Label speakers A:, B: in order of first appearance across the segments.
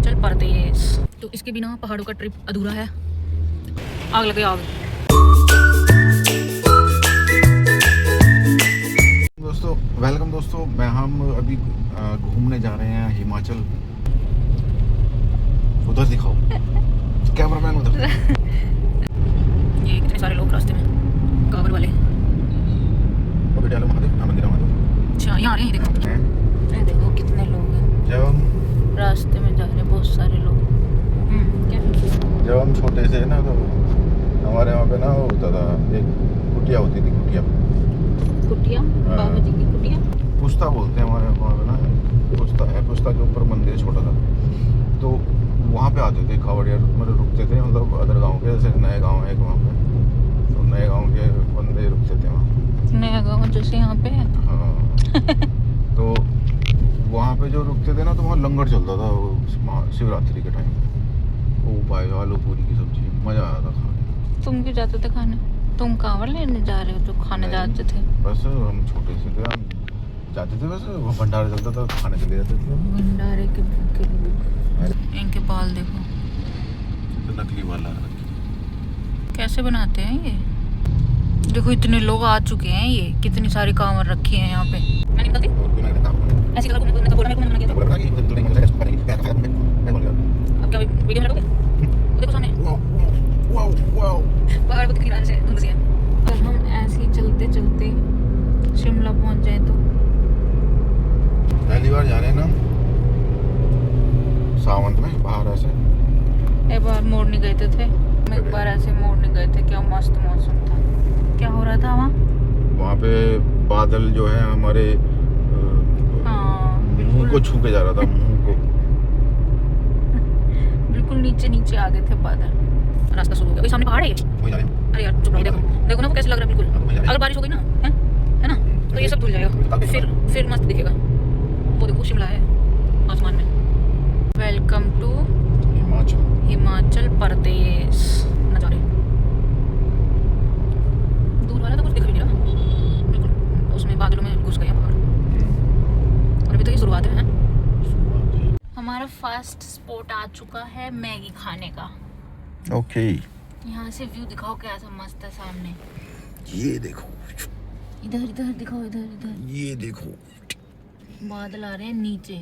A: हिमाचल प्रदेश। तो इसके बिना पहाड़ों का ट्रिप अधूरा है। आग लगे आग।
B: दोस्तों वेलकम दोस्तों, हम अभी घूमने जा रहे हैं हिमाचल। उधर दिखाओ कैमरामैन उधर।
A: ये कितने सारे लोग रास्ते में, कांवड़ वाले।
B: अभी डालो महादेव, मंदिर महादेव।
A: अच्छा यहाँ आ रहे हैं, देखो देखो कितने लोग हैं।
B: जब हम
A: रास्ते में जा रहे हैं बहुत सारे लोग।
B: जब हम छोटे से ना तो हमारे वहाँ पे ना वो होता था, एक कुटिया होती थी।
A: कुटिया, बाबा जी की कुटिया।
B: पुस्ता बोलते हैं हमारे वहाँ पे ना, पुस्ता है। पुस्ता के ऊपर मंदिर छोटा सा, तो वहाँ पे आते थे कावड़िया, मतलब रुकते थे। मतलब अदर गांव के, जैसे नए गांव है एक वहाँ पे, तो नए गांव के बंदे रुकते थे वहाँ।
A: नया गाँव जैसे यहाँ पे है।
B: हाँ तो वहाँ पे जो रुकते थे ना, तो वहाँ लंगर चलता था वो शिवरात्रि के टाइम। वो भाई आलू पूरी की सब्जी, मज़ा आया था खाने।
A: तुम क्यों जाते थे खाने? तुम कांवड़ लेने जा रहे हो जो खाने जाते थे?
B: बस हम छोटे से थे, हम जाते थे, बस वो भंडारा चलता था, खाने चले जाते थे।
A: भंडारे के भूखे लोग। इनके बाल देखो,
B: तो नकली वाला
A: कैसे बनाते हैं ये। देखो इतने लोग आ चुके हैं, ये कितनी सारी कांवड़ रखी है यहाँ पे। मैं निकलती ऐसी कलर को बोला मेरे को मना किया था। अब क्या वीडियो में लगाओगे? वो देखो सामने पहाड़ को किनारे से धुंध सी है। और हम ऐसे ही चलते चलते शिमला पहुंच जाए तो।
B: पहली बार जा रहे हैं ना सावन में बाहर ऐसे।
A: एक बार मोड़ने गए थे एक बार ऐसे मोड़ने गए थे। क्या मस्त मौसम था। क्या हो रहा था वहाँ
B: पे बादल जो है हमारे मुंह को छू के जा रहा था, मुंह को।
A: बिल्कुल नीचे नीचे आ गए थे बादल। रास्ता शुरू हो गया। सामने पहाड़ है ये।
B: वही जा रहे हैं।
A: अरे यार चुप रहो, देखो ना वो कैसे लग रहा है बिल्कुल। अगर बारिश हो गई ना है ना, तो ये सब धुल जाएगा, फिर मस्त दिखेगा। वो देखो शिमला है आसमान में। Welcome to Himachal Pradesh. नज़ारे दूर वाला तो कुछ दिख भी नहीं रहा, बिल्कुल उसमें बादलों में घुस गया पहाड़। और अभी तो ये शुरुआत है। हमारा फर्स्ट स्पॉट आ चुका है मैगी खाने का।
B: ओके,
A: यहाँ से व्यू दिखाओ कैसा मस्त है सामने।
B: ये देखो,
A: इधर इधर दिखाओ, इधर इधर
B: ये देखो।
A: बादल आ रहे हैं नीचे।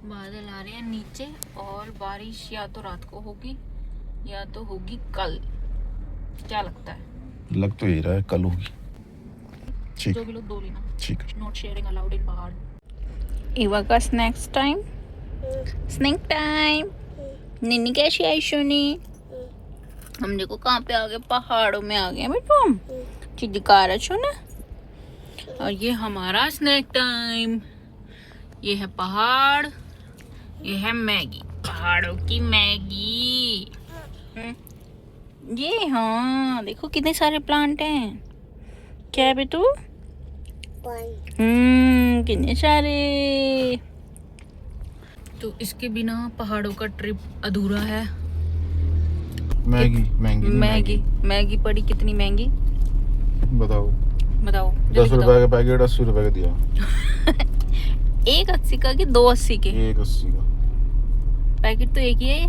A: बादल आ रहे हैं नीचे, और बारिश या तो रात को होगी या तो होगी कल। क्या लगता है?
B: लग तो ये रहा है कल होगी। ठीक,
A: जो भी लोग दो लेना।
B: ठीक है।
A: नॉट शेयरिंग अलाउड इन पहाड़। इवा का स्नैक्स टाइम। Snack time. निन्नी कैसी आई सोनी? हम देखो कहाँ पे आ गए, पहाड़ों में आ गए बेटू हम। चिदकार छो ना। और ये हमारा स्नैक टाइम। ये है पहाड़, ये है मैगी, पहाड़ों की मैगी। ये हाँ देखो कितने सारे प्लांट हैं। क्या है बेटू? कितने सारे। तो इसके बिना पहाड़ों का ट्रिप अधूरा है। मैगी पड़ी कितनी महंगी
B: बताओ? 10 रुपए का पैकेट 80 रुपए का दिया।
A: 1.80 का कि 2.80 के?
B: 1.80 का
A: पैकेट तो एक ही है।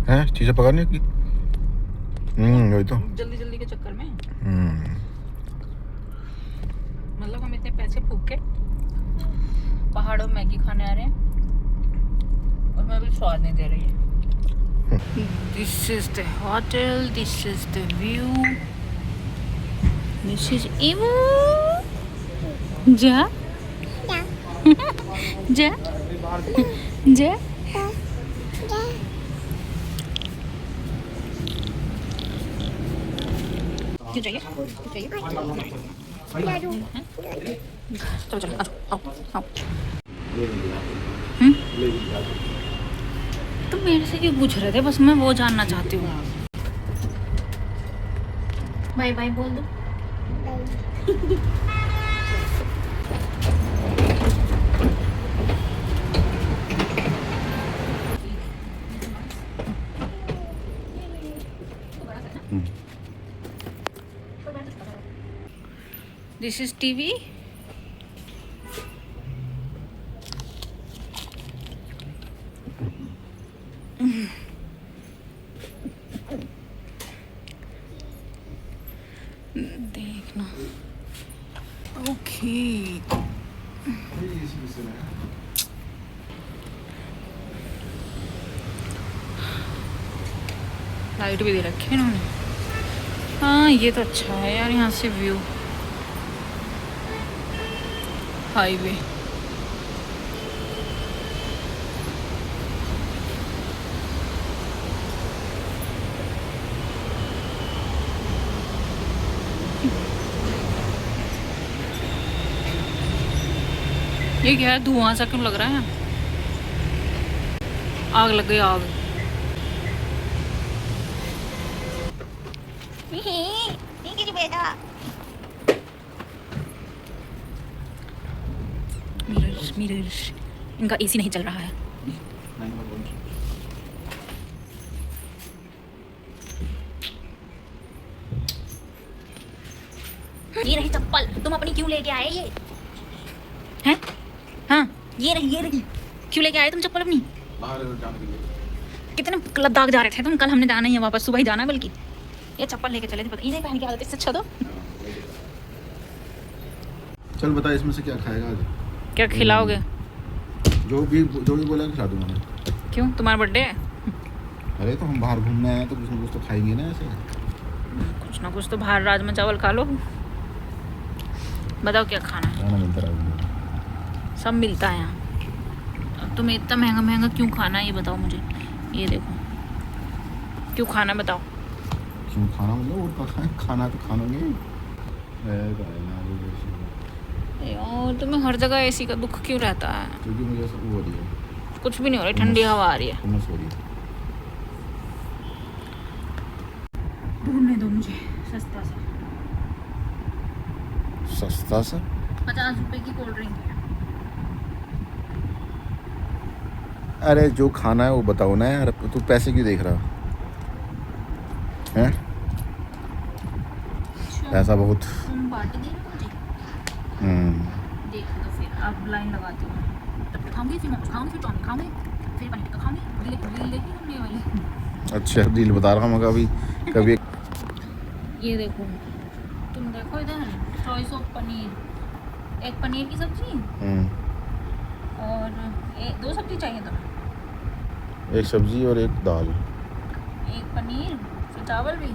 B: हैं चीजें पकाने की। वही तो
A: जल्दी जल्दी के चक्कर में। मतलब हम इतने पैसे फूक के पहाड़ों में मैगी खाने आ रहे हैं और मैं भी स्वाद नहीं दे रही है। This is the hotel, this is the view, this is इवू। जा जा जा। क्यों चाहिए? चलो चलो आओ आओ। तुम मेरे से क्यों पूछ रहे थे? बस मैं वो जानना चाहती हूँ। बाय बाय बोल दो। This is TV. देखना। ओके लाइट भी दे रखी है इन्होंने। हाँ ये तो अच्छा है यार, यहाँ से व्यू हाईवे। ये क्या है, धुआं सा क्यों लग रहा है? आग लग गई, आग। मिरर्स मिरर्स, इनका एसी नहीं चल रहा है। ये रही चप्पल, तुम अपनी क्यों लेके आए? ये हैं? हाँ ये रही क्यों लेके आए तुम चप्पल अपनी? कितने लद्दाख जा रहे थे तुम? कल हमने जाना ही है वापस, सुबह ही जाना है बल्कि। ये चप्पल लेके चले थे, पता इसे पहन के आते इससे अच्छा तो।
B: चल बता इसमें से क्या खाएगा आज?
A: क्या खिलाओगे?
B: जो भी बोला खिला दूंगा मैं।
A: क्यों, तुम्हारा बर्थडे है?
B: अरे तो हम बाहर घूमने आए तो कुछ ना कुछ तो खाएंगे ना ऐसे।
A: कुछ ना कुछ तो बाहर, राजमा चावल खा लो। बताओ क्या खाना है?
B: खाना मिलता रहेगा,
A: सब मिलता है यहाँ। अब तुम्हें इतना महंगा महंगा क्यों खाना है ये बताओ मुझे। ये देखो क्यों खाना, बताओ
B: क्यों खाना? मतलब और खाना तो खानोगे
A: यार। तुम्हें हर जगह एसी का दुख क्यों रहता है?
B: क्योंकि मुझे सब हो रही है।
A: कुछ भी नहीं हो रहा, ठंडी हवा आ रही है।
B: उमस हो रही है।
A: ढूंढने दो मुझे सस्ता सा।
B: सस्ता सा
A: 50 रुपए की कोल्ड ड्रिंक है।
B: अरे जो खाना है वो बताओ ना यार, तू पैसे क्यों देख रहा है? पैसा बहुत।
A: तुम पार्टी दे रहे हो मुझे? देख लो फिर, अब लाइन लगाती हूँ। तब तक खाऊंगी, फिर मोमोज खाऊंगी, फिर चाउमीन खाऊंगी, फिर पनीर टिक्का खाऊंगी। रील देखी तुमने वाली?
B: अच्छा रील बता रहा हूँ कभी कभी।
A: ये देखो, तुम देखो इधर, चॉइस ऑफ पनीर। एक पनीर की सब्जी और दो सब्जी चाहिए तुम्हें?
B: एक सब्जी और एक दाल।
A: एक पनीर, फिर चावल भी।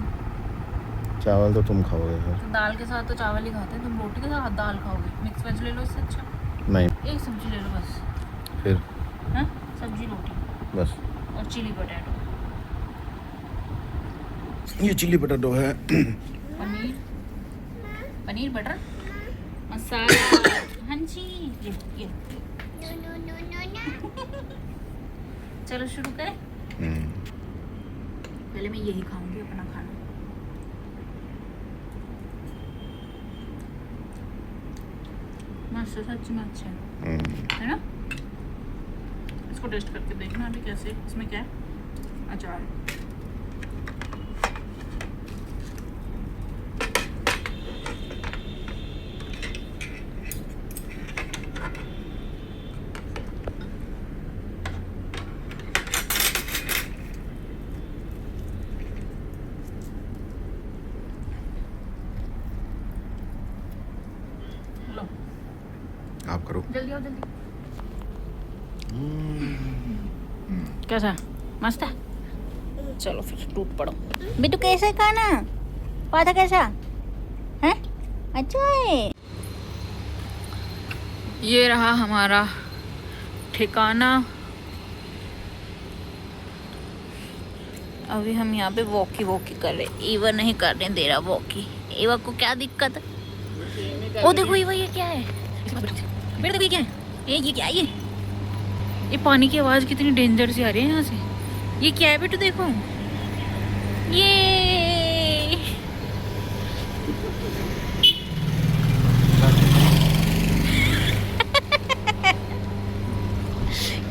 B: चावल तो तुम खाओगे फिर।
A: तो दाल के साथ तो चावल ही खाते हैं, तुम रोटी के साथ दाल खाओगे। मिक्स वेज ले लो इससे अच्छा।
B: नहीं
A: एक सब्जी ले लो बस।
B: फिर
A: हाँ, सब्जी रोटी
B: बस।
A: और चिली पोटैटो।
B: ये चिली पोटैटो है।
A: पनीर, पनीर बटर मसाला। हाँ जी, ये चलो शुरू करें। पहले मैं यही खाऊंगी अपना खाना। मस्त, सच में अच्छा है ना? इसको टेस्ट करके देखना अभी कैसे। इसमें क्या है? अचार। लो
B: आप करो
A: जल्दी आओ जल्दी। कैसा, मस्त है? चलो फिर टूट पड़ो। बिट्टू कैसा है खाना? पौधा कैसा है? अच्छा है। ये रहा हमारा ठिकाना। अभी हम यहाँ पे वॉकी कर रहे। ईवा नहीं करने दे रहा वॉकी। ईवा को क्या दिक्कत है? ओ देखो ईवा, ये क्या है? बेटा देखो ये क्या है? ये क्या है? ये पानी की आवाज़ कितनी डेंजर सी आ रही है यहाँ से। ये क्या है बेटू? देखो ये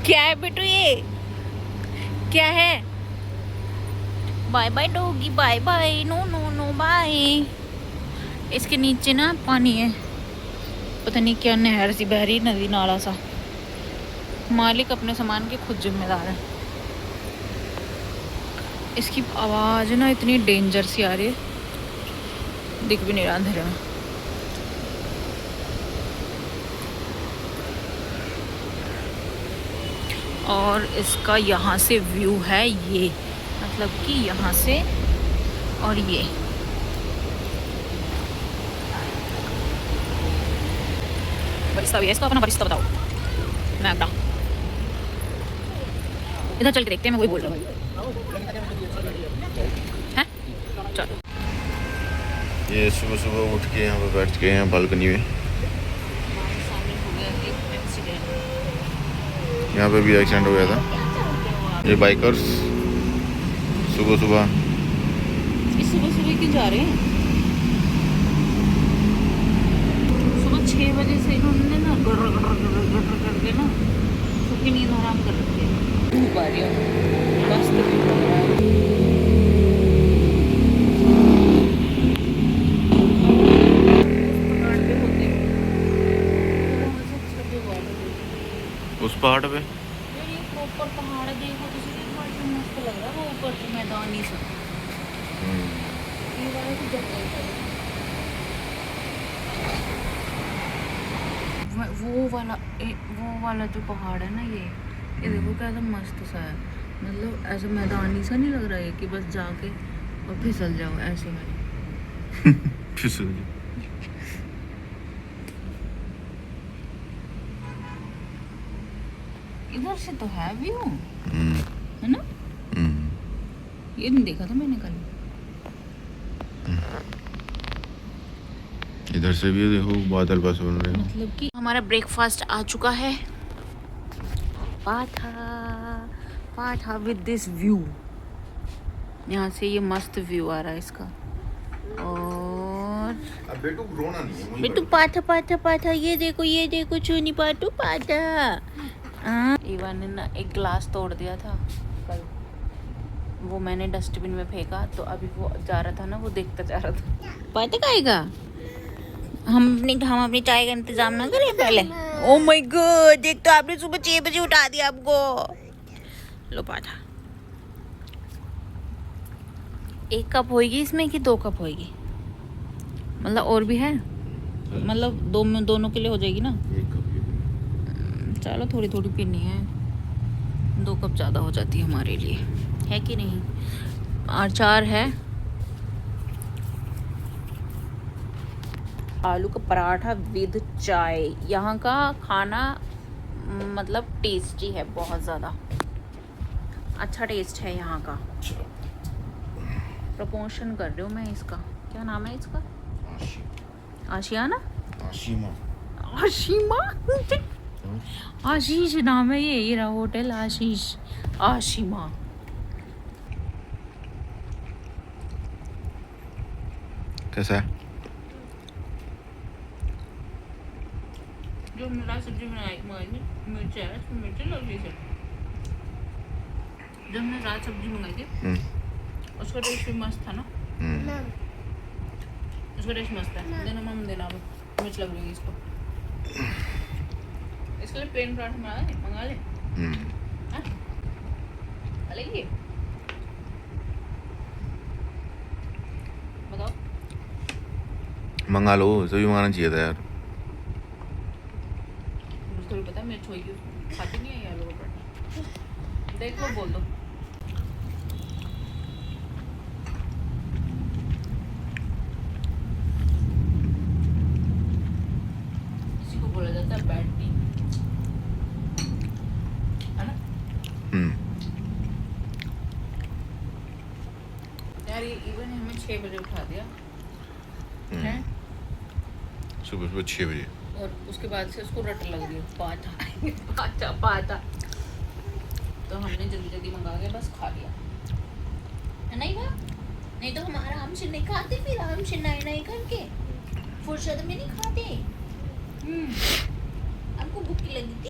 A: क्या है बेटू? ये क्या है? Bye bye doggy, bye bye. No no no bye. इसके नीचे ना पानी है। पता नहीं क्या नहर सी बह रही, नदी नाला सा। मालिक अपने सामान के खुद जिम्मेदार है। इसकी आवाज़ ना इतनी डेंजर सी आ रही है, दिख भी नहीं रहा अंधेरे में। और इसका यहाँ से व्यू है ये, मतलब कि यहाँ से और ये बरिस्ता भी है इसका अपना। बरिस्ता बताओ मैं अपना इधर चल के देखते हैं, मैं वही बोल रहा हूँ। हैं चलो।
B: ये सुबह सुबह उठ के यहाँ पे बैठ के हैं बालकनी में। यहाँ पे भी एक्सीडेंट हो गया था। ये बाइकर्स सुबह सुबह
A: की जा रहे हैं। सुबह 6 बजे से इन्होंने ना गड़ करके ना सबकी नींद आराम कर रखी है। धूप आ रही है, मस्त भी हो रहा है।
B: उस पहाड़ पे
A: ऊपर पहाड़ देखो तो मस्त लग रहा है। वो ऊपर मैदान ही सब वो वाला जो पहाड़ है ना, ये देखो कैसा मस्त सा है। मतलब ऐसा मैदानी सा नहीं लग रहा है कि बस जाके और फिसल जाओ ऐसे में।
B: फिसल जाओ।
A: इधर से तो है व्यू, है ना? ये नहीं देखा था मैंने कल।
B: इधर से भी देखो बादल बस बन रहे हैं।
A: मतलब कि हमारा ब्रेकफास्ट आ चुका है। पाठा विद दिस व्यू। यहाँ से ये मस्त व्यू आ रहा है इसका। और
B: अब बेटू रोना नहीं है,
A: बेटू पाठा ये देखो चुनी पाटू पाठा। इवा ने ना एक गिलास तोड़ दिया था कल, वो मैंने डस्टबिन में फेंका, तो अभी वो जा रहा था ना, वो देखता जा रहा था। पता खाएगा? हम अपनी चाय का इंतजाम ना करें पहले? ओ माय गॉड, देख तो आपने सुबह 6 बजे उठा दिया आपको। लो पाठा। 1 कप होगी इसमें कि 2 कप होगी? मतलब और भी है, मतलब दोनों के लिए हो जाएगी ना? चलो थोड़ी थोड़ी पीनी है, 2 कप ज़्यादा हो जाती है हमारे लिए, है कि नहीं? अचार है, आलू का पराठा विद चाय। यहाँ का खाना मतलब टेस्टी है, बहुत ज़्यादा अच्छा टेस्ट है यहाँ का। प्रमोशन कर रही हूँ मैं इसका। क्या नाम है इसका? आशियाना? आशिमा आशीष नाम है ये रहा होटल, आशीष आशिमा।
B: कैसा है?
A: जो मिला सब्जी बनाई मिर्च है, इसमें मिर्च लग रही है। जब हमने रात सब्जी मंगाई थी उसका टेस्ट भी मस्त था ना? उसका टेस्ट मस्त है। देना मम देना, मिर्च लग रही है इसको। इसके लिए प्लेन पराठा मंगा ले। लेंगे, बताओ।
B: मंगा लो, सभी मंगाना चाहिए था यार।
A: मुझे थोड़ी पता मिर्च होगी, खाती नहीं है यार लोग पराठा। देख लो, बोल दो। इसी को बोला जाता है बैड टी, है ना? यार ये इवन हमें 6 बजे उठा दिया है,
B: सुबह 6 बजे,
A: और उसके बाद से उसको रट लग गई पाता। तो हमने जल्दी जल्दी मंगा के बस खा लिया, है नहीं ना? नहीं तो हम आराम से नहीं खाते, फिर आराम से नहीं करके फुर्सत में नहीं खाते। हमको भूख लगी थी।